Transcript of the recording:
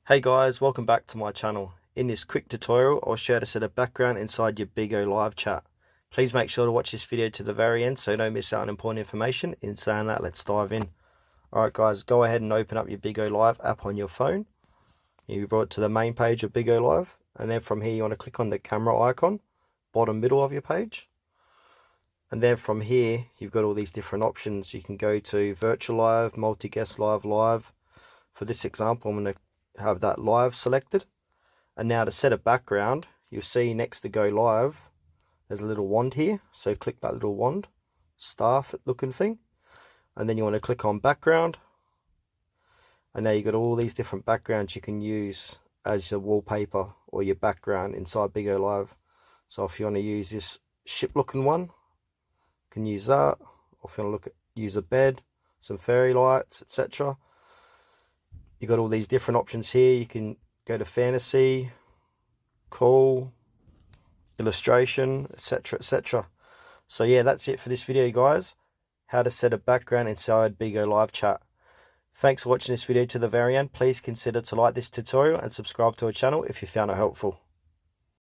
Hey guys, welcome back to my channel. In this quick tutorial, I'll show you how to set a background inside your Bigo live chat. Please make sure to watch this video to the very end so you don't miss out on important information. In saying that, let's dive in. Alright guys, go ahead and open up your Bigo Live app on your phone. You'll be brought to the main page of Bigo Live, and then from here you want to click on the camera icon, bottom middle of your page. And then from here, you've got all these different options. You can go to virtual live, multi-guest live, live. For this example, I'm going to have that live selected. And now to set a background, you'll see next to go live there's a little wand here, so click that little wand, star looking thing, and then you want to click on background, and now you've got all these different backgrounds you can use as your wallpaper or your background inside Bigo Live. So if you want to use this ship looking one, you can use that, or if you want to use a bed, some fairy lights, etc. You've got all these different options here. You can go to fantasy, cool, illustration, etc, etc. So yeah, that's it for this video guys. How to set a background inside Bigo Live Chat. Thanks for watching this video to the very end. Please consider to like this tutorial and subscribe to our channel if you found it helpful.